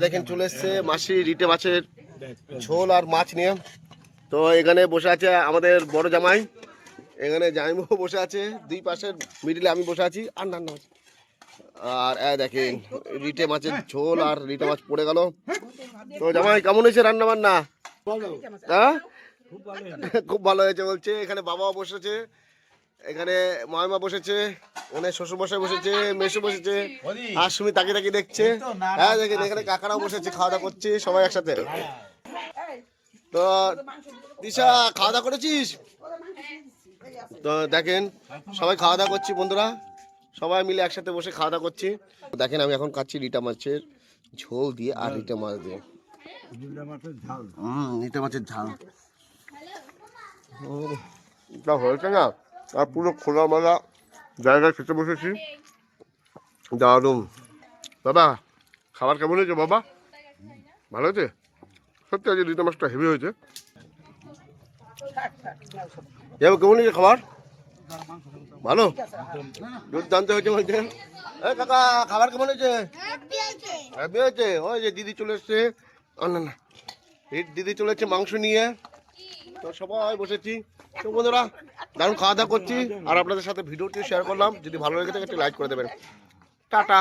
দেখেন চলে এসছে মাসি রিটে মাছের ঝোল আর মাছ নিয়ে। তো এখানে বসে আছে আমাদের বড় জামাই, এখানে জামাইবাবু বসে আছে, দুই পাশের মিডিলে আমি বসে আছি। আর না আর দেখেন রিটে মাছের ঝোল আর রিটে মাছ পড়ে গেল। তো জামাই কেমন হয়েছে রান্না বান্না? হ্যাঁ খুব ভালো হয়েছে বলছে। এখানে বাবাও বসেছে, এখানে মামা বসেছে, ওখানে শ্বশুর মশাই বসেছে, মেসো বসেছে, আর সুমি তাকিয়ে তাকিয়ে দেখছে। হ্যাঁ দেখেন এখানে কাকারাও বসেছে, খাওয়া দাওয়া করছে সবাই একসাথে। তো দিশা খাওয়া দাওয়া করেছিস? তো দেখেন সবাই খাওয়া দাওয়া করছি বন্ধুরা, সবাই মিলে একসাথে বসে খাওয়া দাওয়া করছি। দেখেন আমি এখন খাচ্ছি রিটা মাছের ঝোল দিয়ে আর রিটা মাছ দিয়ে। রিটা মাছের ঝাল হয়েছে না, আর পুরো খোলামেলা জায়গায় খেতে বসেছি, দারুণ। বাবা খাবার কেমন হয়েছে বাবা? ভালো হয়েছে সত্যি, আজ রিটা মাছটা হেভি হয়েছে। কেমন হয়েছে খাবার? ভালো, দুর্দান্ত হয়েছে বলছে। কাকা খাবার কেমন হয়েছে? হেভি হয়েছে। ওই যে দিদি চলে এসছে, না দিদি চলে এসছে মাংস নিয়ে। তো সবাই বসেছি। তো বন্ধুরা দারুণ খাওয়া দাওয়া করছি, আর আপনাদের সাথে ভিডিওটি শেয়ার করলাম। যদি ভালো লেগে থাকে একটু লাইক করে দেবেন। টাটা।